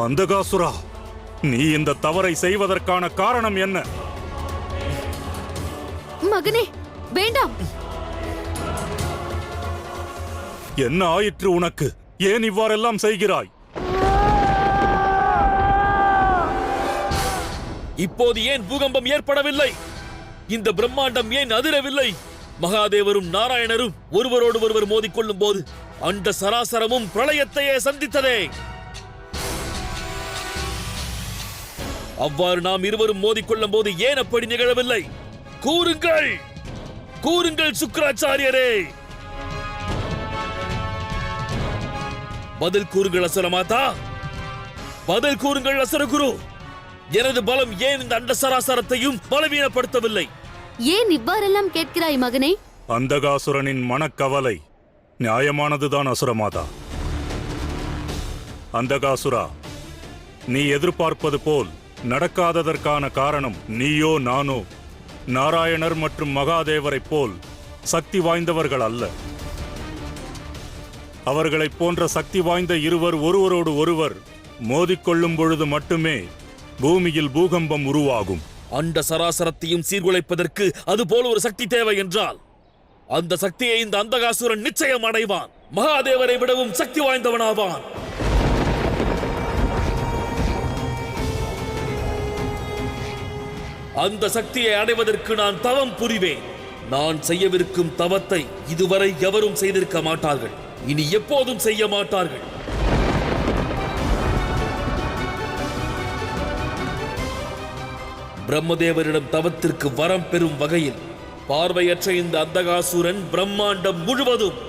அந்தகாசுரா, நீ இந்த தவறை செய்வதற்கான காரணம் என்ன? மகனே, வேண்டாம். என்ன ஆயிற்று உனக்கு? ஏன் இவ்வாறெல்லாம் செய்கிறாய்? இப்போது ஏன் பூகம்பம் ஏற்படவில்லை? இந்த பிரம்மாண்டம் ஏன் அதிரவில்லை? மகாதேவரும் நாராயணரும் ஒருவரோடு ஒருவர் மோதிக்கொள்ளும் போது அண்ட சராசரமும் பிரளயத்தையே சந்தித்ததே. அவ்வாறு நாம் இருவரும் மோதிக்கொள்ளும் போது ஏன் அப்படி நிகழவில்லை? கூறுங்கள், கூறுங்கள் சுக்கிராச்சாரியரே. பதில் கூறுங்கள் அசுரமாதா, பதில் கூறுங்கள் அசுரகுரு. எனது பலம் ஏன் இந்த அண்ட சராசரத்தையும் பலவீனப்படுத்தவில்லை? ஏன் இவ்வாறெல்லாம் கேட்கிறாய் மகனே? அந்தகாசுரனின் மனக்கவலை நியாயமானதுதான் அசுரமாதா. அந்தகாசுரா, நீ எதிர்பார்ப்பது போல் நடக்காததற்கான காரணம் நீயோ நானோ நாராயணர் மற்றும் மகாதேவரைப் போல் சக்தி வாய்ந்தவர்கள் அல்ல. அவர்களைப் போன்ற சக்தி வாய்ந்த இருவர் ஒருவரோடு ஒருவர் மோதிக்கொள்ளும் பொழுது மட்டுமே பூமியில் பூகம்பம் உருவாகும். அண்ட சராசரத்தையும் சீர்குலைப்பதற்கு அதுபோல ஒரு சக்தி தேவை என்றால் அந்த சக்தியை இந்த அந்தகாசுரன் நிச்சயம் அடைவான். மகாதேவரை விடவும் சக்தி வாய்ந்தவனாவான். அந்த சக்தியை அடைவதற்கு நான் தவம் புரிவேன். நான் செய்யவிருக்கும் தவத்தை இதுவரை எவரும் செய்திருக்க மாட்டார்கள், இனி எப்போதும் செய்ய மாட்டார்கள். பிரம்மதேவரிடம் தவத்திற்கு வரம் பெறும் வகையில் பார்வையற்ற இந்த அந்தகாசுரன் பிரம்மாண்டம் முழுவதும்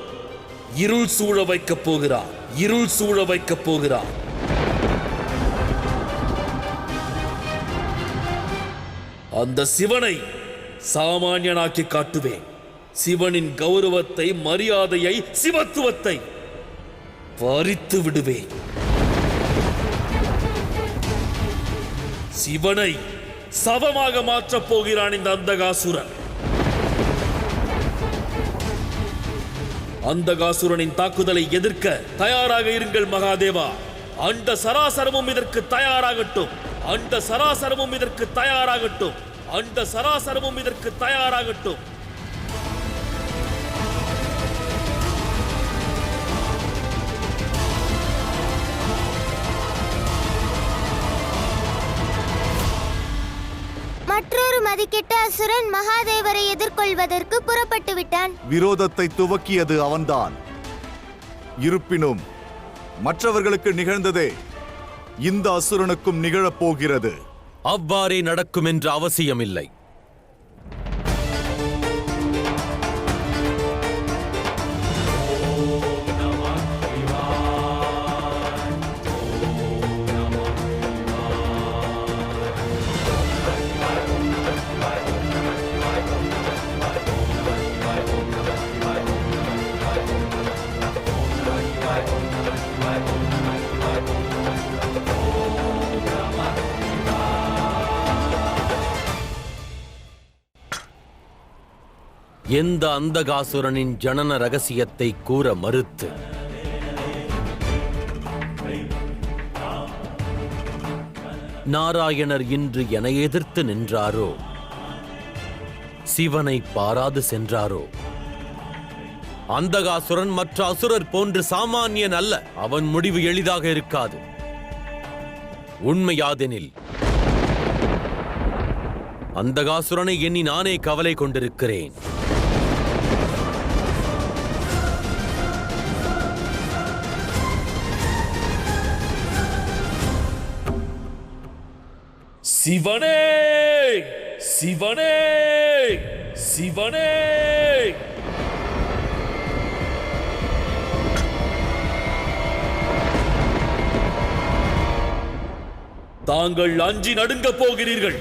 இருள் சூழ வைக்கப் போகிறார், இருள் சூழ வைக்கப் போகிறார். அந்த சிவனை சாமானியனாக்கி காட்டுவேன். சிவனின் கௌரவத்தை, மரியாதையை, சிவத்துவத்தை பறித்து விடுவேன். சிவனை சவமாக மாற்றப் போகிறான் இந்த அந்தகாசுரன். அந்தகாசுரனின் தாக்குதலை எதிர்க்க தயாராக இருங்கள் மகாதேவா. அண்ட சராசரமும் இதற்கு தயாராகட்டும், அண்ட சராசரமும் இதற்கு தயாராகட்டும், அண்ட சராசரமும் இதற்கு தயாராகட்டும். மற்றொரு மதிக்கெட்ட அசுரன் மகாதேவரை எதிர்கொள்வதற்கு புறப்பட்டு விட்டான். விரோதத்தை துவக்கியது அவன்தான். இருப்பினும் மற்றவர்களுக்கு நிகழ்ந்ததே இந்த அசுரனுக்கும் நிகழப்போகிறது. அவ்வாறே நடக்கும் என்ற அவசியமில்லை. எந்த அந்தகாசுரனின் ஜனன ரகசியத்தை கூற மறுத்து நாராயணர் இன்று என எதிர்த்து நின்றாரோ, சிவனை பாராது சென்றாரோ, அந்தகாசுரன் மற்ற அசுரர் போன்று சாமானியன் அல்ல. அவன் முடிவு எளிதாக இருக்காது. உண்மையாதெனில் அந்தகாசுரனை எண்ணி நானே கவலை கொண்டிருக்கிறேன். சிவனே, சிவனே, சிவனே. தாங்கள் அஞ்சி நடுங்கப் போகிறீர்கள்.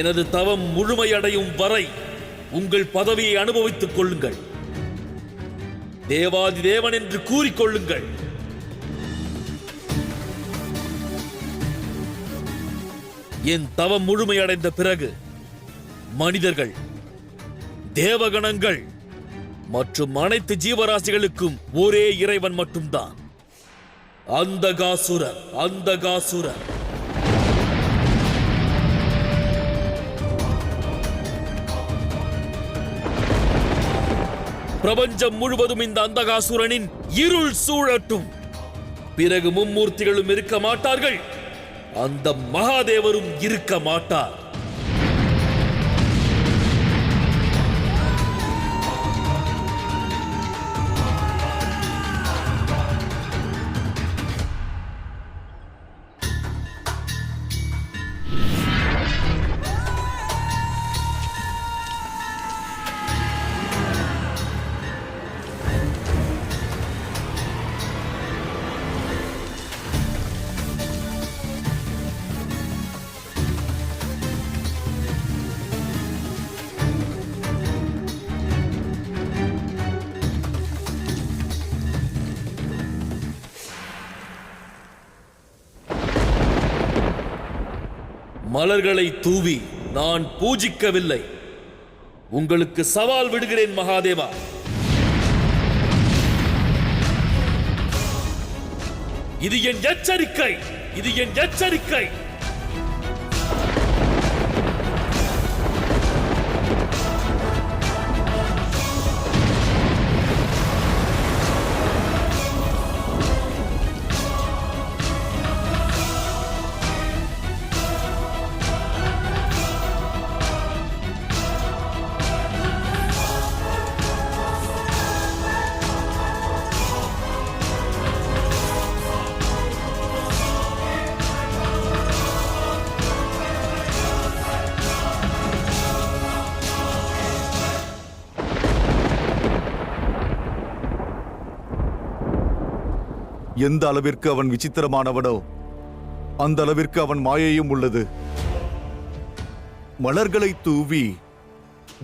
எனது தவம் முழுமையடையும் வரை உங்கள் பதவியை அனுபவித்துக் கொள்ளுங்கள். தேவாதி தேவன் என்று கூறிக்கொள்ளுங்கள். என் தவம் முழுமையடைந்த பிறகு மனிதர்கள், தேவகணங்கள் மற்றும் அனைத்து ஜீவராசிகளுக்கும் ஒரே இறைவன் மட்டும்தான். அந்தகாசுரன். அந்தகாசுரன் பிரபஞ்சம் முழுவதும் இந்த அந்தகாசுரனின் இருள் சூழட்டும். பிறகு மும்மூர்த்திகளும் இருக்க மாட்டார்கள், அந்த மகாதேவரும் இருக்க மாட்டார். மலர்களை தூவி நான் பூஜிக்கவில்லை. உங்களுக்கு சவால் விடுகிறேன் மகாதேவா. இது என் எச்சரிக்கை. இது என் எச்சரிக்கை. எந்த அளவிற்கு அவன் விசித்திரமானவனோ அந்த அளவிற்கு அவன் மாயையும் உள்ளது. மலர்களை தூவி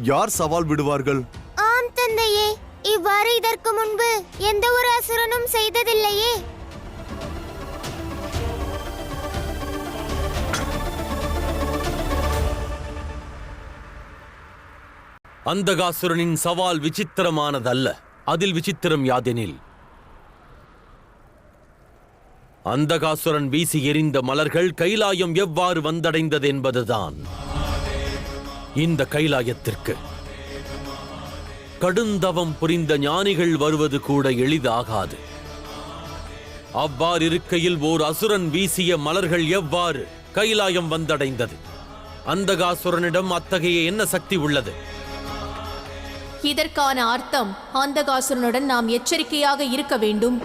யார் சவால் விடுவார்கள்? ஆம் தந்தையே, இவ்வாறு இதற்கு முன்பு எந்த ஒரு அசுரனும் செய்ததில்லையே. அந்தகாசுரனின் சவால் விசித்திரமானதல்ல. அதில் விசித்திரம் யாதெனில், அந்தகாசுரன் வீசி எறிந்த மலர்கள் கைலாயம் எவ்வாறு வந்தடைந்தது என்பதுதான். இந்த கைலாயத்திற்கு கடுந்தவம் புரிந்த ஞானிகள் வருவது கூட எளிதாகாது. அவ்வாறிருக்கையில் ஓர் அசுரன் வீசிய மலர்கள் எவ்வாறு கைலாயம் வந்தடைந்தது? அந்தகாசுரனிடம் அத்தகைய என்ன சக்தி உள்ளது? இதற்கான அர்த்தம், அந்தகாசுரனுடன் நாம் எச்சரிக்கையாக இருக்க வேண்டும்.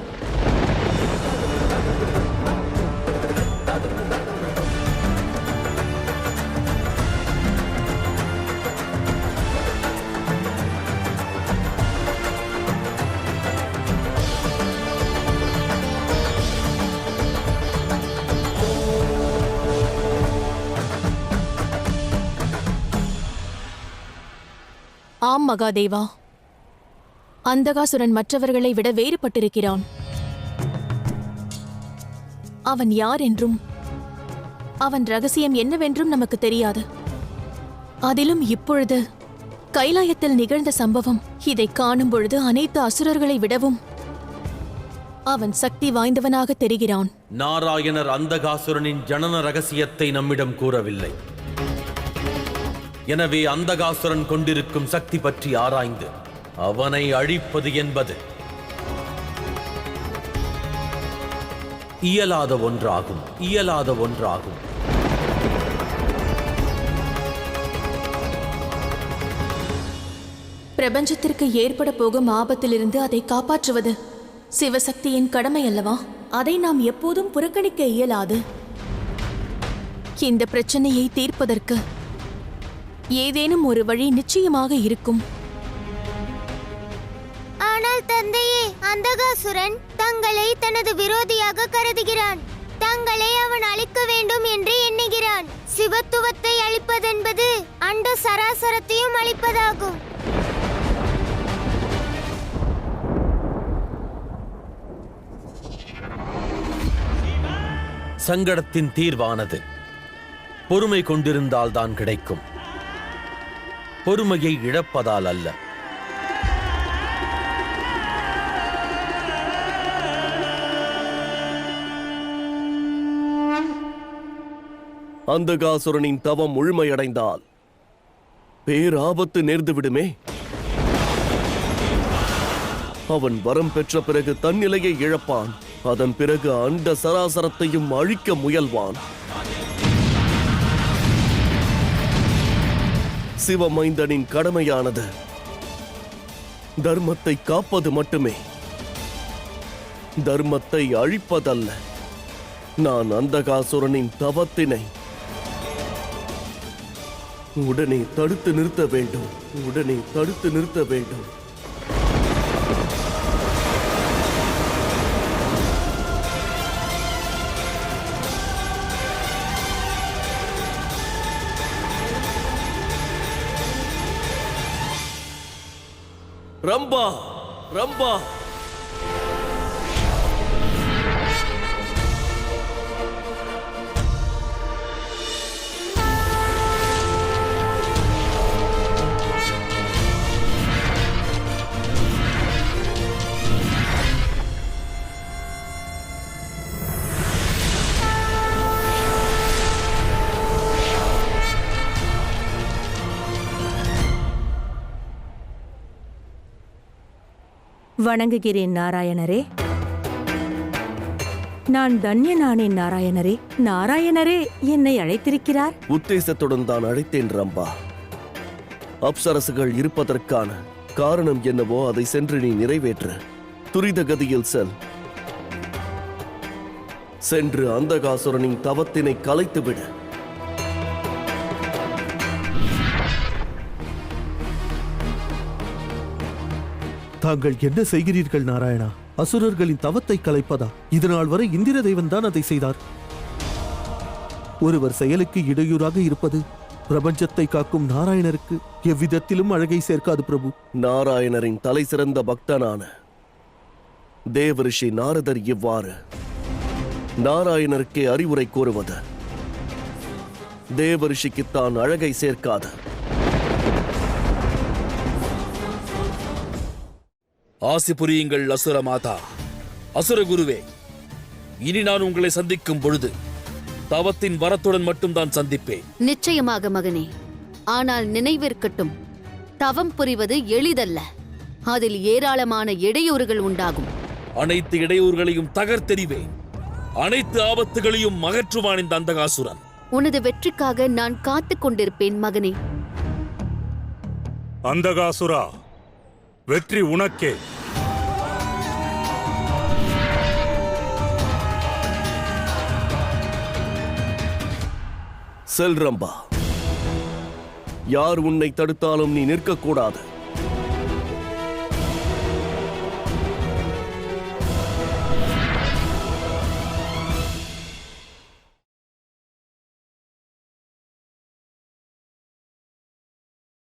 ஆம் மகாதேவா, அந்தகாசுரன் மற்றவர்களை விட வேறுபட்டிருக்கிறான். அவன் யார் என்றும் அவன் ரகசியம் என்னவென்றும் நமக்கு தெரியாது. அதிலும் இப்பொழுது கைலாயத்தில் நிகழ்ந்த சம்பவம், இதை காணும் பொழுது அனைத்து அசுரர்களை விடவும் அவன் சக்தி வாய்ந்தவனாக தெரிகிறான். நாராயணர் அந்தகாசுரனின் ஜனன ரகசியத்தை நம்மிடம் கூறவில்லை. எனவே அந்தகாசுரன் கொண்டிருக்கும் சக்தி பற்றி ஆராய்ந்து அவனை அழிப்பது என்பது இயலாத ஒன்றாகும். பிரபஞ்சத்திற்கு ஏற்பட போகும் ஆபத்திலிருந்து அதை காப்பாற்றுவது சிவசக்தியின் கடமை அல்லவா? அதை நாம் எப்போதும் புறக்கணிக்க இயலாது. இந்த பிரச்சனையை தீர்ப்பதற்கு ஏதேனும் ஒரு வழி நிச்சயமாக இருக்கும். ஆனால் தந்தையே, அந்தகாசுரன் தங்களை தனது விரோதியாக கருதுகிறான். தங்களை அவன் அழிக்க வேண்டும் என்று எண்ணுகிறான். சிவத்துவத்தை அழிப்பதென்பது அண்ட சராசரத்தையும் அழிப்பதாகும். சங்கடத்தின் தீர்வானது பொறுமை கொண்டிருந்தால் தான் கிடைக்கும். பொறுமையை இழப்பதால் அல்ல. அந்தகாசுரனின் தவம் முழுமையடைந்தால் பேராபத்து நேர்ந்துவிடுமே. அவன் வரம் பெற்ற பிறகு தன்னிலையை இழப்பான். அதன் பிறகு அண்ட சராசரத்தையும் அழிக்க முயல்வான். சிவமைந்தனின் கடமையானது தர்மத்தை காப்பது மட்டுமே, தர்மத்தை அழிப்பதல்ல. நான் அந்தகாசுரனின் தவத்தினை உடனே தடுத்து நிறுத்த வேண்டும். உடனே தடுத்து நிறுத்த வேண்டும். ரம்பா, ரம்பா, வணங்குகிறேன் நாராயணரே. நான் தன்யனானேன் நாராயணரே. நாராயணரே என்னை அழைத்திருக்கிறார். உத்தேசத்துடன் தான் அழைத்தேன் ரம்பா. அப்சரசுகள் இருப்பதற்கான காரணம் என்னவோ அதை சென்று நீ நிறைவேற்று. துரித கதியில் செல். சென்று அந்தகாசுரனின் தவத்தினை கலைத்துவிடு. தாங்கள் என்ன செய்கிறீர்கள் நாராயணா? அசுரர்களின் தவத்தை கலைப்பதா? இதுநாள் வரை இந்திர தெய்வன் தான் அதை செய்தார். ஒருவர் செயலுக்கு இடையூறாக இருப்பது பிரபஞ்சத்தை காக்கும் நாராயணருக்கு எவ்விதத்திலும் அழகை சேர்க்காது பிரபு. நாராயணரின் தலை சிறந்த பக்தனான தேவரிஷி நாரதர் இவ்வாறு நாராயணருக்கே அறிவுரை கூறுவது தேவரிஷிக்குத்தான் அழகை சேர்க்காது. ஆசி புரியுங்கள் அசுர மாதா, அசுர குருவே. இனி நான் உங்களை சந்திக்கும் பொழுது தவத்தின் வரத்துடன் மட்டும்தான் சந்திப்பேன். நிச்சயமாக மகனே. ஆனால் நினைவிருக்கட்டும், தவம் புரிவது எளிதல்ல. அதில் ஏராளமான இடையூறுகள் உண்டாகும். அனைத்து இடையூறுகளையும் தகர்த்தெறிவேன். அனைத்து ஆபத்துகளையும் அகற்றுவான் இந்த அந்தகாசுரன். உனது வெற்றிக்காக நான் காத்துக் கொண்டிருப்பேன் மகனே. அந்தகாசுரா, வெற்றி உனக்கே. செல் ரம்பா. யார் உன்னை தடுத்தாலும் நீ நிற்கக்கூடாது.